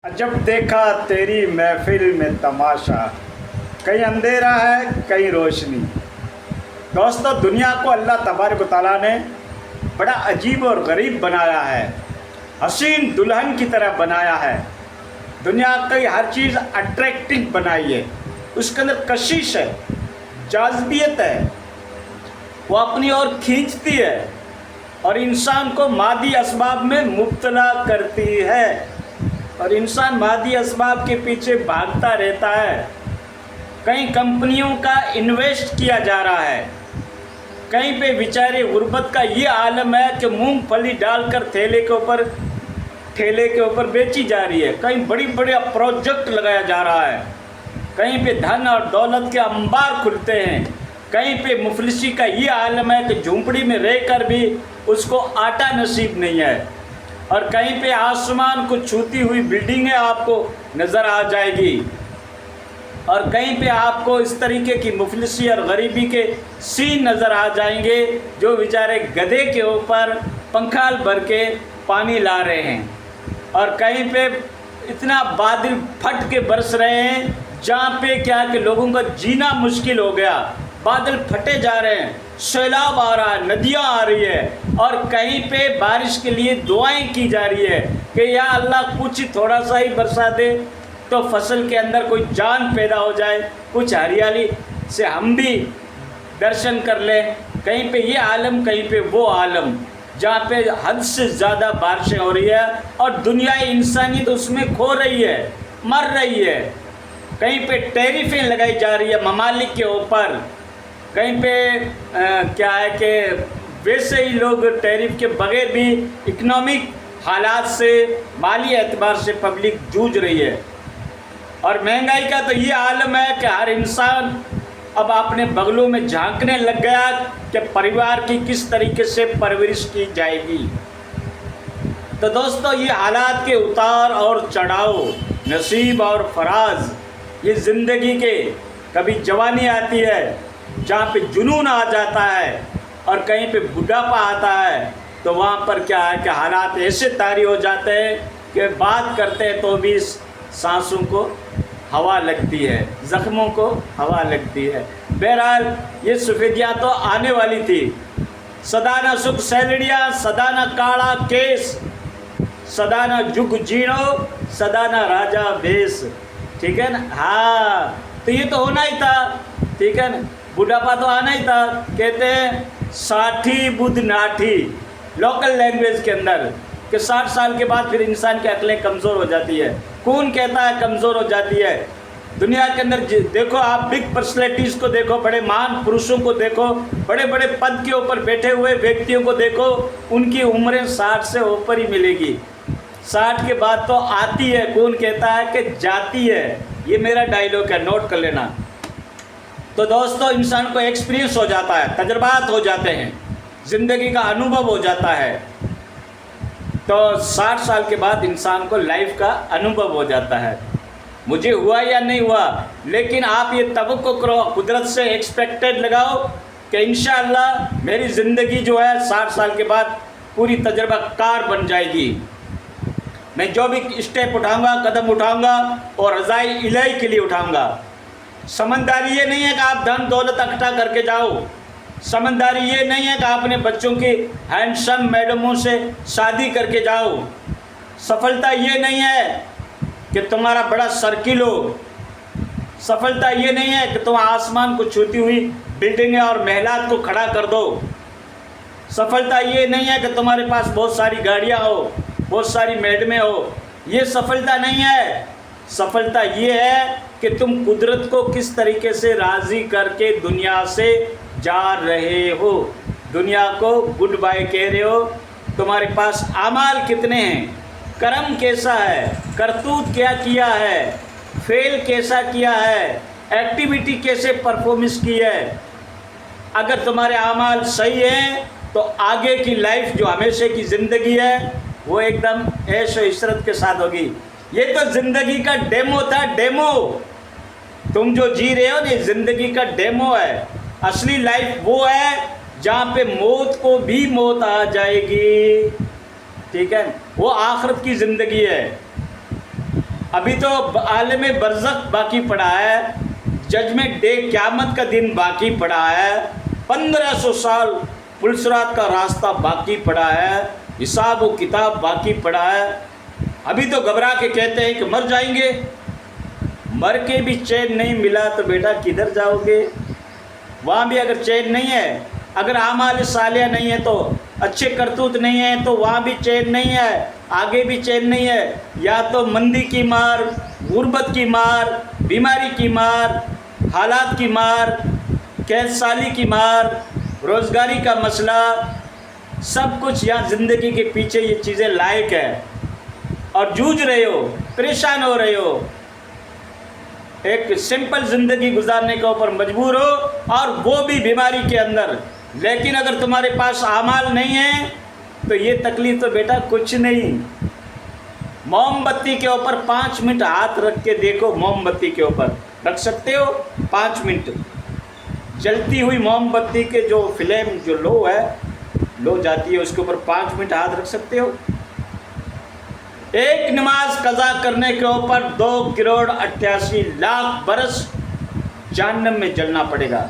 जब देखा तेरी महफिल में तमाशा, कहीं अंधेरा है कहीं रोशनी। दोस्तों, दुनिया को अल्लाह तबारक व तआला ने बड़ा अजीब और गरीब बनाया है, हसीन दुल्हन की तरह बनाया है। दुनिया की हर चीज़ अट्रैक्टिव बनाई है, उसके अंदर कशिश है, जाज़बियत है, वो अपनी ओर खींचती है और इंसान को मादी असबाब में मुब्तला करती है। और इंसान मादी असबाब के पीछे भागता रहता है। कहीं कंपनियों का इन्वेस्ट किया जा रहा है, कहीं पे बेचारे गुर्बत का ये आलम है कि मूंगफली डालकर ठेले के ऊपर बेची जा रही है। कहीं बड़ी बड़ी प्रोजेक्ट लगाया जा रहा है, कहीं पे धन और दौलत के अंबार खुलते हैं, कहीं पे मुफलिसी का ये आलम है कि झूंपड़ी में रहकर भी उसको आटा नसीब नहीं है। और कहीं पे आसमान को छूती हुई बिल्डिंगें आपको नज़र आ जाएगी, और कहीं पे आपको इस तरीके की मुफलिसी और गरीबी के सीन नज़र आ जाएंगे जो बेचारे गधे के ऊपर पंखाल भर के पानी ला रहे हैं। और कहीं पे इतना बादल फट के बरस रहे हैं जहाँ पे क्या कि लोगों का जीना मुश्किल हो गया। बादल फटे जा रहे हैं, सैलाब आ रहा है, नदियाँ आ रही है, और कहीं पे बारिश के लिए दुआएं की जा रही है कि या अल्लाह कुछ थोड़ा सा ही बरसा दे तो फसल के अंदर कोई जान पैदा हो जाए, कुछ हरियाली से हम भी दर्शन कर लें। कहीं पे ये आलम, कहीं पे वो आलम, जहाँ पे हद से ज़्यादा बारिशें हो रही है और दुनिया इंसानियत उसमें खो रही है, मर रही है। कहीं पे टैरिफें लगाई जा रही है ममालिक के ऊपर, कहीं पे क्या है कि वैसे ही लोग टैरिफ के बगैर भी इकनॉमिक हालात से, माली एतबार से पब्लिक जूझ रही है। और महंगाई का तो ये आलम है कि हर इंसान अब अपने बगलों में झांकने लग गया कि परिवार की किस तरीके से परवरिश की जाएगी। तो दोस्तों, ये हालात के उतार और चढ़ाव, नसीब और फराज, ये ज़िंदगी के, कभी जवानी आती है जहाँ पे जुनून आ जाता है और कहीं पे बुढ़ापा आता है, तो वहाँ पर क्या है कि हालात ऐसे तारी हो जाते हैं कि बात करते हैं तो भी सांसों को हवा लगती है, ज़ख्मों को हवा लगती है। बहरहाल ये सफ़ेदियाँ तो आने वाली थी। सदाना सुख सैलड़ियाँ, सदाना काड़ा केस, सदाना जुग जीणो, सदाना राजा भेस। ठीक है ना? हाँ, तो ये तो होना ही था। ठीक है ना? बुढ़ापा तो आना ही था। कहते हैं साठी बुध नाठी, लोकल लैंग्वेज के अंदर, कि 60 साल के बाद फिर इंसान की अक्लें कमज़ोर हो जाती है। कौन कहता है कमज़ोर हो जाती है? दुनिया के अंदर देखो, आप बिग पर्सनैलिटीज़ को देखो, बड़े महान पुरुषों को देखो, बड़े बड़े पद के ऊपर बैठे हुए व्यक्तियों को देखो, उनकी उम्रें 60 से ऊपर ही मिलेगी। 60 के बाद तो आती है, कौन कहता है कि जाती है। ये मेरा डायलॉग है, नोट कर लेना। तो दोस्तों, इंसान को एक्सपीरियंस हो जाता है, तजर्बात हो जाते हैं, ज़िंदगी का अनुभव हो जाता है। तो 60 साल के बाद इंसान को लाइफ का अनुभव हो जाता है। मुझे हुआ या नहीं हुआ, लेकिन आप ये तवक्को करो, कुदरत से एक्सपेक्टेड लगाओ कि इंशाअल्लाह मेरी ज़िंदगी जो है 60 साल के बाद पूरी तजर्बा कार बन जाएगी। मैं जो भी स्टेप उठाऊंगा, कदम उठाऊंगा, और रज़ाई इलाही के लिए उठाऊंगा। समझदारी ये नहीं है कि आप धन दौलत इकट्ठा करके जाओ। समझदारी ये नहीं है कि अपने बच्चों की हैंडसम मैडमों से शादी करके जाओ। सफलता ये नहीं है कि तुम्हारा बड़ा सर्किल हो। सफलता ये नहीं है कि तुम आसमान को छूती हुई बिल्डिंगें और महलात को खड़ा कर दो। सफलता ये नहीं है कि तुम्हारे पास बहुत सारी गाड़ियाँ हो, बहुत सारी मैडमें हो। ये सफलता नहीं है। सफलता ये है कि तुम कुदरत को किस तरीके से राज़ी करके दुनिया से जा रहे हो, दुनिया को गुड बाय कह रहे हो। तुम्हारे पास आमाल कितने हैं, कर्म कैसा है, करतूत क्या किया है, फेल कैसा किया है, एक्टिविटी कैसे परफॉर्मेंस की है। अगर तुम्हारे आमाल सही हैं तो आगे की लाइफ जो हमेशा की ज़िंदगी है वो एकदम ऐश व इशरत के साथ होगी। ये तो ज़िंदगी का डेमो था, डेमो। तुम जो जी रहे हो ना, ज़िंदगी का डेमो है। असली लाइफ वो है जहाँ पे मौत को भी मौत आ जाएगी। ठीक है, वो आखिरत की ज़िंदगी है। ابھی تو عالم برزخ باقی پڑا ہے، ججمنٹ ڈے قیامت کا دن باقی پڑا ہے، 1500 سال پلسرات کا راستہ باقی پڑا ہے، حساب و کتاب باقی پڑا ہے۔ ابھی تو گھبرا کے کہتے ہیں کہ مر جائیں گے، مر کے بھی چین نہیں ملا تو بیٹا کدھر جاؤ گے؟ وہاں بھی اگر چین نہیں ہے، اگر اعمال صالحہ نہیں ہے تو اچھے کرتوت نہیں ہیں تو وہاں بھی چین نہیں ہے، آگے بھی چین نہیں ہے۔ یا تو مندی کی مار، غربت کی مار، بیماری کی مار، حالات کی مار، قید سالی کی مار، روزگاری کا مسئلہ، سب کچھ یہاں زندگی کے پیچھے یہ چیزیں لائق ہے، اور جوجھ رہے ہو، پریشان ہو رہے ہو، ایک سمپل زندگی گزارنے کے اوپر مجبور ہو، اور وہ بھی بیماری کے اندر۔ لیکن اگر تمہارے پاس اعمال نہیں ہیں تو یہ تکلیف تو بیٹا کچھ نہیں۔ موم بتی کے اوپر 5 منٹ ہاتھ رکھ کے دیکھو، موم بتی کے اوپر رکھ سکتے ہو 5 منٹ؟ جلتی ہوئی موم بتی کے جو فلیم جو لو جاتی ہے اس کے اوپر 5 منٹ ہاتھ رکھ سکتے ہو؟ ایک نماز قضا کرنے کے اوپر 2,88,00,000 برس جہنم میں جلنا پڑے گا۔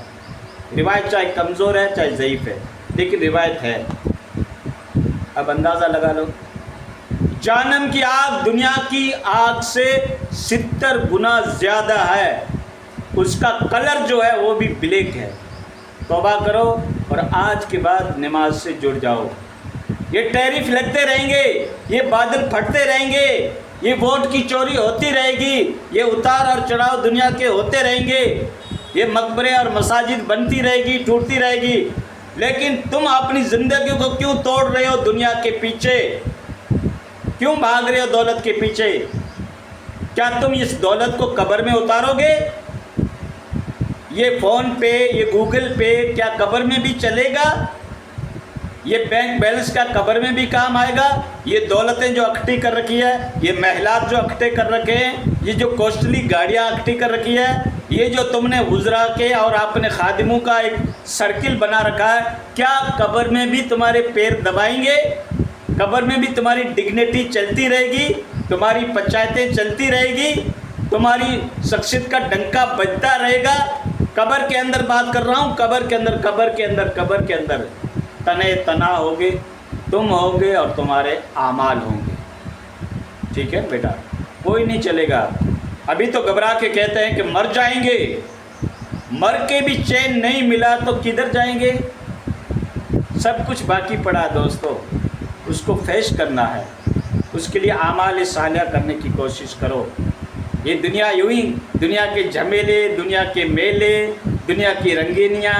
روایت چاہے کمزور ہے چاہے ضعیف ہے، لیکن روایت ہے۔ اب اندازہ لگا لو، جہنم کی آگ دنیا کی آگ سے 70 گنا زیادہ ہے، اس کا کلر جو ہے وہ بھی بلیک ہے۔ توبہ کرو اور آج کے بعد نماز سے جڑ جاؤ۔ یہ ٹیرف لگتے رہیں گے، یہ بادل پھٹتے رہیں گے، یہ ووٹ کی چوری ہوتی رہے گی، یہ اتار اور چڑھاؤ دنیا کے ہوتے رہیں گے، یہ مقبرے اور مساجد بنتی رہے گی، ٹوٹتی رہے گی، لیکن تم اپنی زندگی کو کیوں توڑ رہے ہو دنیا کے پیچھے؟ کیوں بھاگ رہے ہو دولت کے پیچھے؟ کیا تم اس دولت کو قبر میں اتارو گے؟ یہ فون پے، یہ گوگل پے کیا قبر میں بھی چلے گا؟ یہ بینک بیلنس کا قبر میں بھی کام آئے گا؟ یہ دولتیں جو اکٹھی کر رکھی ہے، یہ محلات جو اکٹھے کر رکھے ہیں، یہ جو کوسٹلی گاڑیاں اکٹھی کر رکھی ہے، یہ جو تم نے وزراء کے اور اپنے خادموں کا ایک سرکل بنا رکھا ہے، کیا قبر میں بھی تمہارے پیر دبائیں گے؟ قبر میں بھی تمہاری ڈگنیٹی چلتی رہے گی، تمہاری پنچایتیں چلتی رہے گی، تمہاری شخصیت کا ڈنکا بجتا رہے گا؟ قبر کے اندر بات کر رہا ہوں، قبر کے اندر تنے تنا ہوگے، تم ہوگے اور تمہارے اعمال ہوں گے۔ ٹھیک ہے بیٹا، کوئی نہیں چلے گا۔ ابھی تو گھبرا کے کہتے ہیں کہ مر جائیں گے، مر کے بھی چین نہیں ملا تو کدھر جائیں گے؟ سب کچھ باقی پڑا دوستو، اس کو فیش کرنا ہے، اس کے لیے اعمال صالحہ کرنے کی کوشش کرو۔ یہ دنیا یوں ہی، دنیا کے جھمیلے، دنیا کے میلے، دنیا کی رنگینیاں،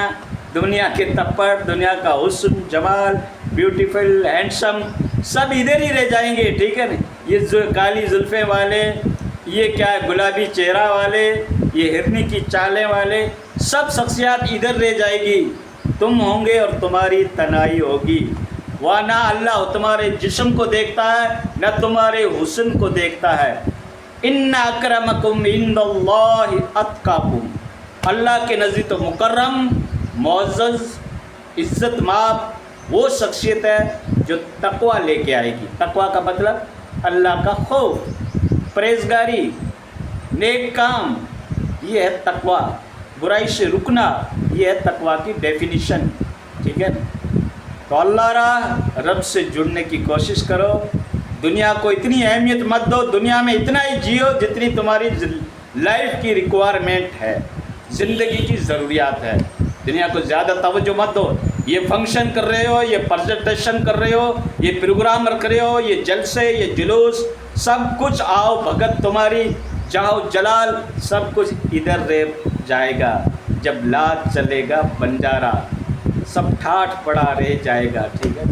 دنیا کے تپڑ، دنیا کا حسن جمال، بیوٹیفل ہینڈسم، سب ادھر ہی رہ جائیں گے۔ ٹھیک ہے نا؟ یہ کالی زلفیں والے، یہ کیا ہے گلابی چہرہ والے، یہ ہرنی کی چالیں والے، سب شخصیات ادھر رہ جائے گی۔ تم ہوں گے اور تمہاری تنہائی ہوگی۔ وہ نہ اللہ تمہارے جسم کو دیکھتا ہے نہ تمہارے حسن کو دیکھتا ہے۔ ان اکرمکم عند اللہ اتقاکم، اللہ کے نزدیک تو مکرم، معزز، عزت مآب وہ شخصیت ہے جو تقویٰ لے کے آئے گی۔ تقویٰ کا مطلب اللہ کا خوف، پرہیزگاری، نیک کام، یہ ہے تقویٰ۔ برائی سے رکنا، یہ ہے تقویٰ کی ڈیفینیشن۔ ٹھیک ہے، تو اللہ راہ رب سے جڑنے کی کوشش کرو۔ دنیا کو اتنی اہمیت مت دو، دنیا میں اتنا ہی جیو جتنی تمہاری لائف کی ریکوائرمنٹ ہے، زندگی کی ضروریات ہے۔ دنیا کو زیادہ توجہ مت دو۔ یہ فنکشن کر رہے ہو، یہ پریزنٹیشن کر رہے ہو، یہ پروگرام رکھ رہے ہو، یہ جلسے، یہ جلوس، سب کچھ آؤ بھگت تمہاری، جاؤ جلال، سب کچھ ادھر رہ جائے گا۔ جب لات چلے گا بنجارا، سب ٹھاٹھ پڑا رہ جائے گا۔ ٹھیک ہے۔